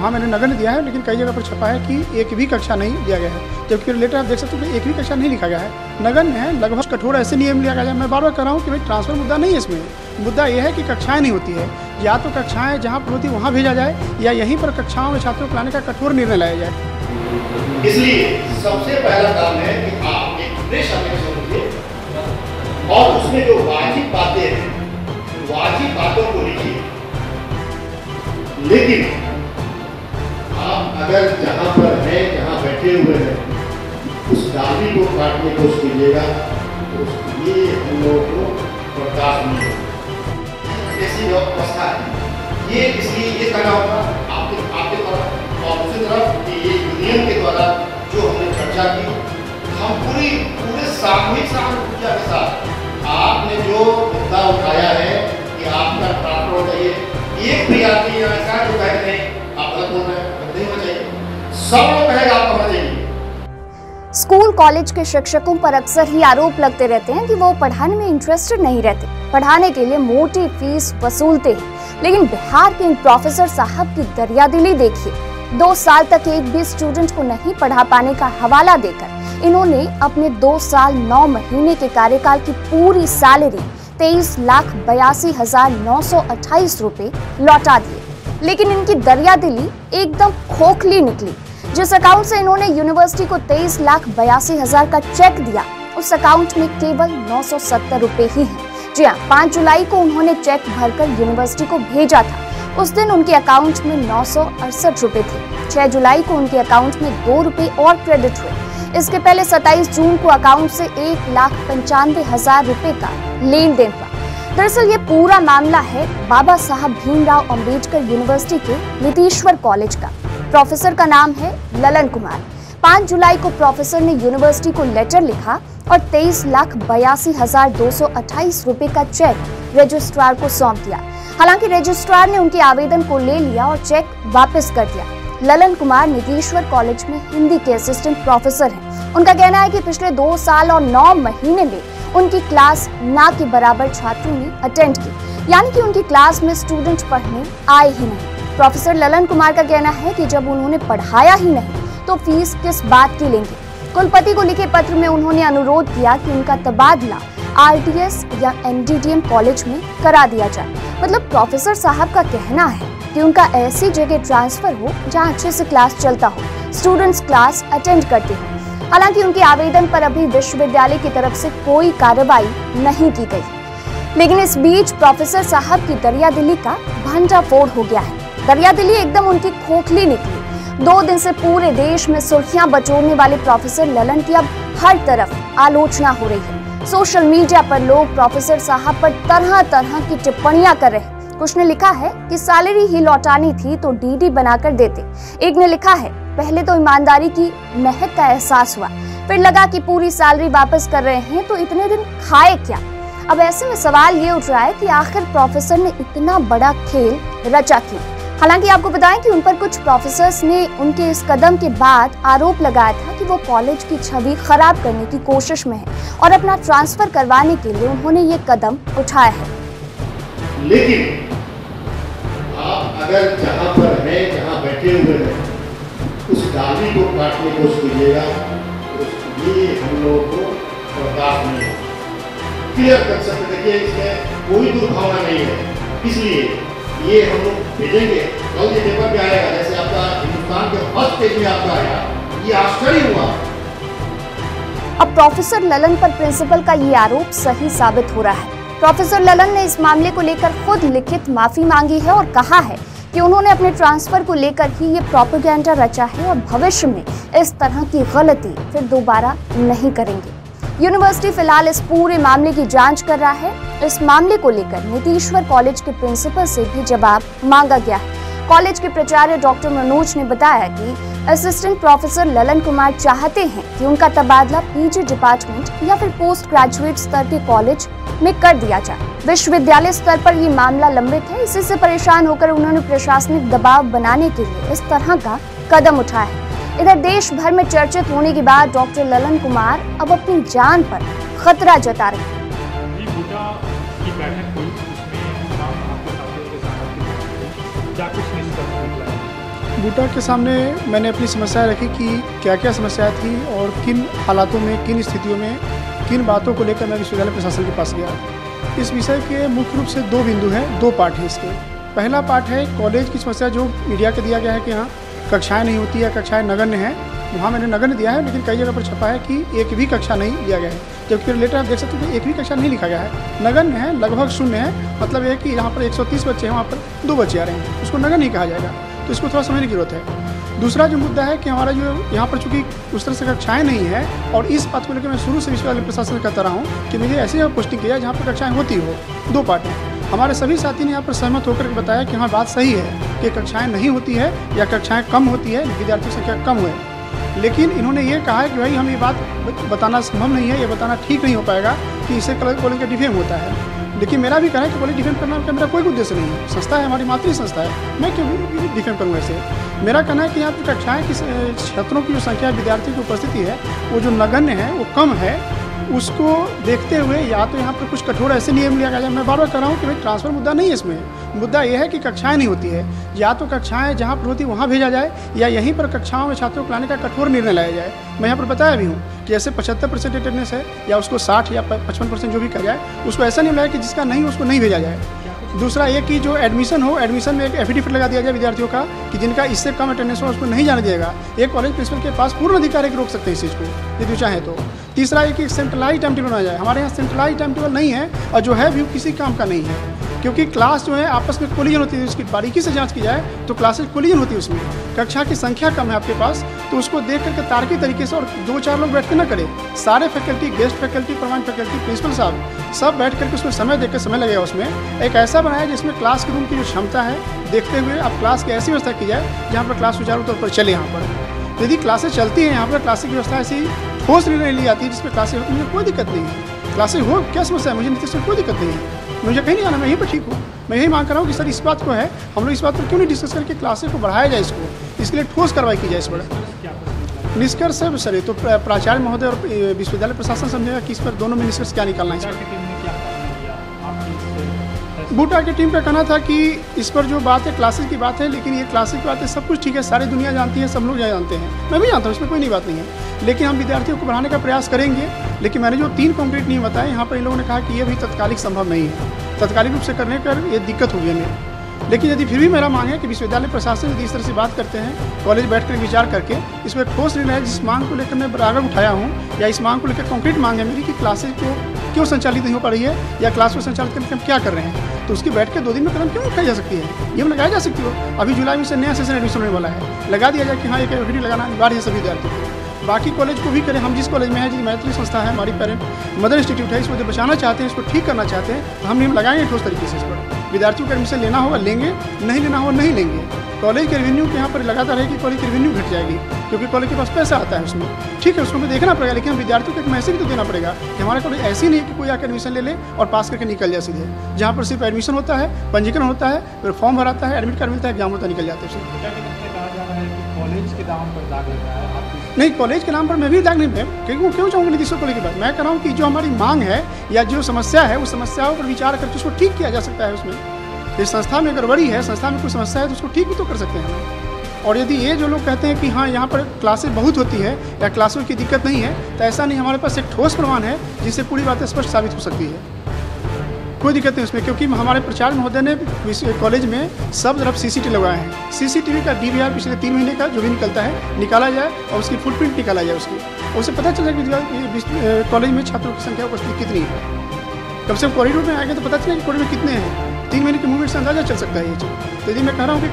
वहाँ मैंने नगण्य दिया है, लेकिन कई जगह पर छपा है कि एक भी कक्षा नहीं दिया गया है, जबकि रिलेटर आप देख सकते हो कि एक भी कक्षा नहीं लिखा गया है, नगण्य है। लगभग कठोर ऐसे नियम लिया गया है। मैं बार बार कह रहा हूँ कि भाई ट्रांसफर मुद्दा नहीं है इसमें, मुद्दा ये है कि कक्षाएं नहीं होती है, या तो कक्षाएं जहाँ पर होती है वहाँ भेजा जाए, या यहीं पर कक्षाओं में छात्रों को लाने का कठोर निर्णय लाया जाए। इसलिए सबसे पहला काम है कि आप एक फ्रेश एप्लीकेशन लिखिए और उसमें जो वाजिब बातें हैं, वाजिब बातों को लिखिए। लेकिन आप अगर जहाँ पर हैं, जहाँ बैठे हुए हैं, उस डाली को काटने की कोशिश कीजिएगा, तो ये हम लोगों को बर्दाश्त नहीं होगा। ऐसी व्यवस्था है ये, इसलिए ये करना होगा आपके द्वारा, और दूसरी तरफ ये यूनियन के द्वारा जो हमने चर्चा की, हम पूरे सामूहिक सहानुभूति के साथ आपने जो मुद्दा उठाया है कि आपका ट्रांसफर हो जाइए, एक भी आदमी ऐसा जो कहे नहीं आप गलत बोल रहे हैं, नहीं होना चाहिए, सब लोग कहेगा आप होना चाहिए। स्कूल कॉलेज के शिक्षकों पर अक्सर ही आरोप लगते रहते हैं कि वो पढ़ाने में इंटरेस्टेड नहीं रहते, पढ़ाने के लिए मोटी फीस वसूलते हैं। लेकिन बिहार के इन प्रोफेसर साहब की दरियादिली देखिए। 2 साल तक एक भी स्टूडेंट को नहीं पढ़ा पाने का हवाला देकर इन्होंने अपने 2 साल 9 महीने के कार्यकाल की पूरी सैलरी 23,82,928 रुपए लौटा दिए। लेकिन इनकी दरियादिली एकदम खोखली निकली। जिस अकाउंट से इन्होंने यूनिवर्सिटी को 23,82,000 का चेक दिया, उस अकाउंट में केवल 970 रुपए ही हैं। जी हाँ, 5 जुलाई को उन्होंने चेक भरकर यूनिवर्सिटी को भेजा था। उस दिन उनके अकाउंट में 968 रुपए थे। 6 जुलाई को उनके अकाउंट में 2 रुपए और क्रेडिट हुए। इसके पहले 27 जून को अकाउंट से 1,95,000 रुपए का लेन देन हुआ। दरअसल ये पूरा मामला है बाबा साहब भीमराव अंबेडकर यूनिवर्सिटी के नीतीश्वर कॉलेज का। प्रोफेसर का नाम है ललन कुमार। 5 जुलाई को प्रोफेसर ने यूनिवर्सिटी को लेटर लिखा और 23,82,228 रुपए का चेक रजिस्ट्रार को सौंप दिया। हालांकि रजिस्ट्रार ने उनके आवेदन को ले लिया और चेक वापस कर दिया। ललन कुमार नीतीश्वर कॉलेज में हिंदी के असिस्टेंट प्रोफेसर हैं। उनका कहना है कि पिछले 2 साल और 9 महीने में उनकी क्लास ना के बराबर छात्रों ने अटेंड की, यानी कि उनकी क्लास में स्टूडेंट पढ़ने आए ही नहीं। प्रोफेसर ललन कुमार का कहना है कि जब उन्होंने पढ़ाया ही नहीं तो फीस किस बात की लेंगे। कुलपति को लिखे पत्र में उन्होंने अनुरोध किया कि उनका तबादला आरटीएस या एमडीडीएम कॉलेज में करा दिया जाए। मतलब प्रोफेसर साहब का कहना है कि उनका ऐसी जगह ट्रांसफर हो जहां अच्छे से क्लास चलता हो, स्टूडेंट्स क्लास अटेंड करते हो। हालांकि उनके आवेदन पर अभी विश्वविद्यालय की तरफ से कोई कार्रवाई नहीं की गई। लेकिन इस बीच प्रोफेसर साहब की दरियादिली का भंडाफोड़ हो गया है। दरियादिली एकदम उनकी खोखली निकली। 2 दिन से पूरे देश में सुर्खियां बटोरने वाले प्रोफेसर ललन की अब हर तरफ आलोचना हो रही है। सोशल मीडिया पर लोग प्रोफेसर साहब पर तरह तरह की टिप्पणियां कर रहे हैं। कुछ ने लिखा है कि सैलरी ही लौटानी थी तो डीडी बनाकर देते। एक ने लिखा है पहले तो ईमानदारी की महक का एहसास हुआ, फिर लगा कि पूरी सैलरी वापस कर रहे हैं तो इतने दिन खाए क्या। अब ऐसे में सवाल ये उठ रहा है कि आखिर प्रोफेसर ने इतना बड़ा खेल रचा क्यों। हालांकि आपको बताएं कि उन पर कुछ प्रोफेसर्स ने उनके इस कदम के बाद आरोप लगाया था कि वो कॉलेज की छवि खराब करने की कोशिश में है और अपना ट्रांसफर करवाने के लिए उन्होंने ये कदम उठाया है। लेकिन आप अगर जहाँ पर हैं, जहाँ बैठे हुए हैं, उस डाली को काटने की कोशिश कीजिएगा, तो ये हम लोगों को बर्दाश्त नहीं होगा। क्लियर कर सकते, देखिए इसमें कोई दुर्भावना नहीं है। इसलिए ये हम लोग भेजेंगे, कल ये पेपर पे आएगा, जैसे आपका हिंदुस्तान के फर्स्ट पेज में आपका आया, ये आश्चर्य हुआ। अब प्रोफेसर ललन पर प्रिंसिपल का ये आरोप सही साबित हो रहा है। प्रोफेसर ललन ने इस मामले को लेकर खुद लिखित माफी मांगी है और कहा है कि उन्होंने अपने ट्रांसफर को लेकर ही ये प्रोपेगेंडा रचा है और भविष्य में इस तरह की गलती फिर दोबारा नहीं करेंगे। यूनिवर्सिटी फिलहाल इस पूरे मामले की जांच कर रहा है। इस मामले को लेकर नीतीश्वर कॉलेज के प्रिंसिपल से भी जवाब मांगा गया है। कॉलेज के प्राचार्य डॉक्टर मनोज ने बताया कि असिस्टेंट प्रोफेसर ललन कुमार चाहते हैं कि उनका तबादला पीजी डिपार्टमेंट या फिर पोस्ट ग्रेजुएट स्तर के कॉलेज में कर दिया जाए। विश्वविद्यालय स्तर पर ये मामला लंबित है। इसी से परेशान होकर उन्होंने प्रशासनिक दबाव बनाने के लिए इस तरह का कदम उठाया है। इधर देश भर में चर्चित होने के बाद डॉक्टर ललन कुमार अब अपनी जान पर खतरा जता रहे हैं। बूटा के सामने मैंने अपनी समस्याएं रखी कि क्या क्या समस्याएं थी और किन हालातों में, किन स्थितियों में, किन बातों को लेकर मैं विश्वविद्यालय प्रशासन के पास गया। इस विषय के मुख्य रूप से 2 बिंदु हैं, 2 पार्ट हैं इसके। पहला पार्ट है कॉलेज की समस्या जो मीडिया के दिया गया है कि हाँ कक्षाएँ नहीं होती है, कक्षाएँ नगण्य हैं। वहाँ मैंने नगण्य दिया है, लेकिन कई जगह पर छपा है कि एक भी कक्षा नहीं लिया गया है, जबकि लेटर आप देख सकते हो कि एक भी कक्षा नहीं लिखा गया है। नगण्य है, लगभग शून्य है, मतलब ये कि यहाँ पर 130 बच्चे हैं, वहाँ पर 2 बच्चे आ रहे हैं, उसको नगण्य नहीं कहा जाएगा। तो इसको थोड़ा समझने की जरूरत है। दूसरा जो मुद्दा है कि हमारा जो यहाँ पर चूँकि उस तरह से कक्षाएँ नहीं है, और इस बात को लेकर मैं शुरू से विश्वविद्यालय प्रशासन कहता रहा हूँ कि मुझे ऐसी जगह पोस्टिंग किया जहाँ पर कक्षाएँ होती हो। 2 पार्ट हैं। हमारे सभी साथी ने यहाँ पर सहमत होकर के बताया कि हाँ बात सही है कि कक्षाएँ नहीं होती है या कक्षाएँ कम होती है, विद्यार्थियों की संख्या कम है। लेकिन इन्होंने ये कहा है कि भाई हम ये बात बताना संभव नहीं है, ये बताना ठीक नहीं हो पाएगा कि इससे कॉलेज का डिफेम होता है। लेकिन मेरा भी कहना है कि कॉलेज डिफेम करना का मेरा कोई उद्देश्य नहीं है। संस्था है, हमारी मातृ संस्था है, मैं क्यों डिफेम करूँगा ऐसे। मेरा कहना है कि यहाँ पर कक्षाएँ की छात्रों की जो संख्या विद्यार्थियों की उपस्थिति है वो जो नगण्य है, वो कम है, उसको देखते हुए या तो यहाँ पर कुछ कठोर ऐसे नियम लिया गया। मैं बार बार कह रहा हूँ कि भाई ट्रांसफ़र मुद्दा नहीं है इसमें। मुद्दा यह है कि कक्षाएं नहीं होती है, या तो कक्षाएं जहाँ पर होती वहाँ भेजा जाए, या यहीं पर कक्षाओं में छात्रों को लाने का कठोर निर्णय लाया जाए। मैं यहाँ पर बताया भी हूँ कि ऐसे 75% अटेंडेंस है, या उसको 60 या 55% जो भी कर जाए, उसको ऐसा नहीं लाया कि जिसका नहीं उसको नहीं भेजा जाए। दूसरा ये कि जो एडमिशन हो, एडमिशन में एक एफिडेविट लगा दिया जाए विद्यार्थियों का कि जिनका इससे कम अटेंडेंस हो उसको नहीं जाने देगा। एक कॉलेज प्रिंसिपल के पास पूर्ण अधिकार है कि रोक सकते हैं इस चीज़ को यदि चाहे तो। तीसरा ये कि सेंट्रलाइज टाइम टेबल बनाया जाए। हमारे यहाँ सेंट्रलाइज टाइम टेबल नहीं है, और जो है भी किसी काम का नहीं है, क्योंकि क्लास जो है आपस में कोलिजन होती है। उसकी बारीकी से जांच की जाए तो क्लासेज कोलिजन होती है, उसमें कक्षा की संख्या कम है आपके पास, तो उसको देख करके तार्किक तरीके से, और 2-4 लोग बैठ के ना करें, सारे faculty, guest faculty, permanent faculty, principal साहब सब बैठ करके उसमें समय देकर समय लगेगा। उसमें एक ऐसा बनाया जिसमें क्लास रूम की जो क्षमता है देखते हुए अब क्लास की ऐसी व्यवस्था की जाए जहाँ पर क्लास सुचारू तौर पर चले। यहाँ पर यदि क्लासेज चलती हैं, यहाँ पर क्लासेज की व्यवस्था ऐसी ठोस निर्णय ली जाती है जिसमें क्लासेज हो, तो मुझे कोई दिक्कत नहीं है। क्लासेज हो, क्या समस्या है, मुझे नीतीश में कोई दिक्कत नहीं है, मुझे कहीं नहीं आना, मैं यहीं पर ठीक हूँ। मैं यही मांग कर रहा हूँ कि सर इस बात को है, हम लोग इस बात पर क्यों नहीं डिस्कस करके क्लासेज को बढ़ाया जाए, इसके लिए ठोस कार्रवाई की जाए इस पर। निष्कर्ष है सर, तो प्राचार्य महोदय और विश्वविद्यालय प्रशासन समझेगा कि इस पर दोनों में निष्कर्ष क्या निकालना है। बूटा की टीम का कहना था कि इस पर जो बात है क्लासेस की बात है, लेकिन ये क्लासेस की बात है, सब कुछ ठीक है, सारी दुनिया जानती है, सब लोग जानते हैं, मैं भी जानता हूँ, इसमें कोई नई बात नहीं है। लेकिन हम विद्यार्थियों को बढ़ाने का प्रयास करेंगे। लेकिन मैंने जो 3 कॉन्क्रीट नियम बताए, यहाँ पर इन लोगों ने कहा कि ये भी तत्कालिक संभव नहीं है, तत्कालिक रूप से करने पर ये दिक्कत होगी हमें। लेकिन यदि फिर भी मेरा मांग है कि विश्वविद्यालय प्रशासन यदि इस तरह से बात करते हैं, कॉलेज बैठ कर विचार करके इसमें ठोस निर्णय, जिस मांग को लेकर मैं बराबर उठाया हूँ, या इस मांग को लेकर कॉन्क्रीट मांग है मेरी कि क्लासेज को क्यों संचालित नहीं हो पा रही है, या क्लास को संचालित करके हम क्या कर रहे हैं, तो उसकी बैठ के 2 दिन में कदम क्यों उठाई जा सकती है, ये हम लगाया जा सकती हो। अभी जुलाई में से नया सेशन एडमिशन होने वाला है, लगा दिया जाए कि हाँ एक एफिडेविट लगाना अनिवार्य है सभी विद्यार्थियों को। बाकी कॉलेज को भी करें, हम जिस कॉलेज में हैं, जिस मैत्री संस्था है, हमारी पेरेंट मदर इंस्टीट्यूट है, इसको बचाना चाहते हैं, इसको ठीक करना चाहते हैं, तो हम नियम लगाएंगे ठोस तरीके से। इस पर विद्यार्थियों का एडमिशन लेना होगा लेंगे, नहीं लेना होगा नहीं लेंगे। कॉलेज के रेवेन्यू के यहाँ पर लगातार है कि कॉलेज की रेवेन्यू घट जाएगी, क्योंकि कॉलेज के पास पैसा आता है उसमें, ठीक है, उसको हमें देखना पड़ेगा। लेकिन हम विद्यार्थियों को एक मैसेज तो देना पड़ेगा कि हमारा कॉलेज ऐसी नहीं है कि कोई आकर एडमिशन ले ले और पास करके निकल जाए सीधे, जहाँ पर सिर्फ एडमिशन होता है, पंजीकरण होता है, फिर फॉर्म भराता है, एडमिट कार्ड मिलता है, एग्जाम होता है, निकल जाते हैं। कॉलेज के नाम पर दाग लग रहा है, नहीं, कॉलेज के नाम पर मैं भी दाग नहीं, क्यों चाहूँगा नीतीश कॉलेज की बात। मैं कह रहा हूँ कि जो हमारी मांग है या जो समस्या है, उस समस्याओं पर विचार करके उसको ठीक किया जा सकता है। उसमें इस संस्था में गड़बड़ी है, संस्था में कोई समस्या है, तो उसको ठीक भी तो कर सकते हैं हम। और यदि ये जो लोग कहते हैं कि हाँ यहाँ पर क्लासेस बहुत होती है या क्लासों की दिक्कत नहीं है, तो ऐसा नहीं, हमारे पास एक ठोस प्रमाण है जिससे पूरी बातें स्पष्ट साबित हो सकती है। कोई दिक्कत नहीं उसमें, क्योंकि हमारे प्राचार्य महोदय ने कॉलेज में सब तरफ सीसीटीवी लगवाए हैं। सीसीटीवी का DVR पिछले 3 महीने का जो भी निकलता है निकाला जाए, और उसकी फुटप्रिंट निकाला जाए उसकी, उससे पता चला कि कॉलेज में छात्रों की संख्या उपस्थित कितनी है। कम से कम कॉरिडोर में आएंगे तो पता चलेगा कि कॉरिडोर में कितने हैं। 3 महीने के मूवमेंट से अंदाजा चल सकता है ये चीज़। तो यदि मैं कह रहा हूँ कि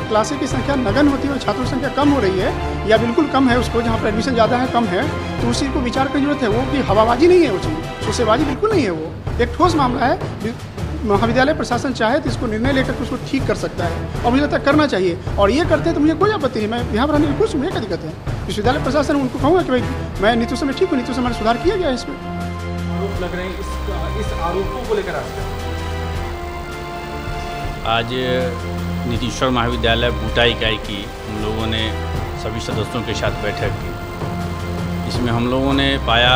क्लासेज की संख्या नगण्य होती है और छात्रों की संख्या कम हो रही है, या बिल्कुल कम है, उसको जहाँ पर एडमिशन ज़्यादा है कम है, तो उस चीज़ को विचार करने की जरूरत है। वो कि हवाबाजी नहीं है, वो चीज़ शोसेबाजी बिल्कुल नहीं है, वो एक ठोस मामला है। महाविद्यालय प्रशासन चाहे तो इसको निर्णय लेकर उसको ठीक कर सकता है, और मुझे लगता है करना चाहिए, और ये करते हैं तो मुझे कोई आपत्ति नहीं। मैं यहाँ पर रहने की कुछ मुझे क्या दिक्कत है। विश्वविद्यालय प्रशासन उनको कहूँगा कि भाई मैं नीतीश में ठीक हूँ, नीतीश में सुधार किया गया है। इसमें आरोप लग रहे हैं, इस आरोपों को लेकर आज नीतीश्वर महाविद्यालय बूटा इकाई की हम लोगों ने सभी सदस्यों के साथ बैठक की। इसमें हम लोगों ने पाया,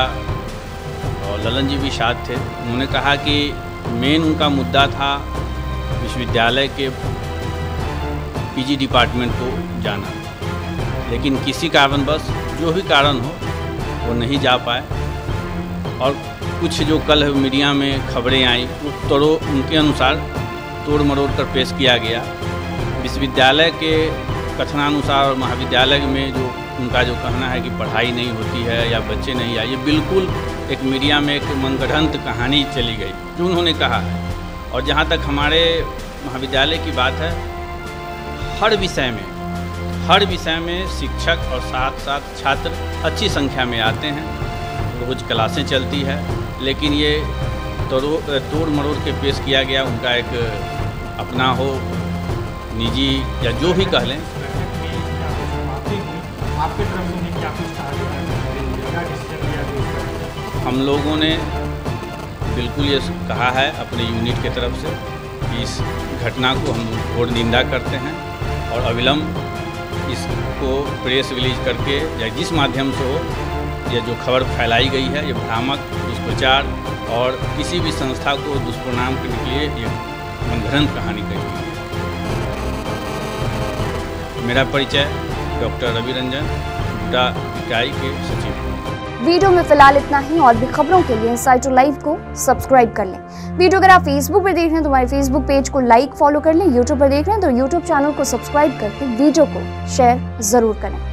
और ललन जी भी साथ थे, उन्होंने कहा कि मेन उनका मुद्दा था विश्वविद्यालय के पीजी डिपार्टमेंट को जाना, लेकिन किसी कारणवश जो भी कारण हो वो नहीं जा पाए। और कुछ जो कल मीडिया में खबरें आई वो उनके अनुसार तोड़ मरोड़ कर पेश किया गया। विश्वविद्यालय के कथनानुसार और महाविद्यालय में जो उनका जो कहना है कि पढ़ाई नहीं होती है या बच्चे नहीं आए, ये बिल्कुल एक मीडिया में एक मनगढ़ंत कहानी चली गई जो उन्होंने कहा है। और जहाँ तक हमारे महाविद्यालय की बात है, हर विषय में शिक्षक और साथ साथ छात्र अच्छी संख्या में आते हैं, रोज़ क्लासें चलती है, लेकिन ये तोड़ मरोड़ के पेश किया गया उनका एक अपना हो निजी या जो भी कह लें। आपके तरफ से उन्हें क्या कुछ कहा गया, हम लोगों ने बिल्कुल ये कहा है अपने यूनिट की तरफ से कि इस घटना को हम घोर निंदा करते हैं और अविलंब इसको प्रेस रिलीज करके या जिस माध्यम से हो ये जो खबर फैलाई गई है ये भ्रामक दुष्प्रचार और किसी भी संस्था को दुष्परिणाम करने के लिए ये मनगढ़ंत कहानी कही गई है। मेरा परिचय डॉक्टर रवि रंजन, बूटा इकाई के सचिव। वीडियो में फिलहाल इतना ही। और भी खबरों के लिए इनसाइडर लाइव को सब्सक्राइब कर लें। वीडियो अगर आप फेसबुक पर देख रहे हैं तो हमारे फेसबुक पेज को लाइक फॉलो कर लें। यूट्यूब पर देख रहे हैं तो यूट्यूब चैनल को सब्सक्राइब करके वीडियो को शेयर जरूर करें।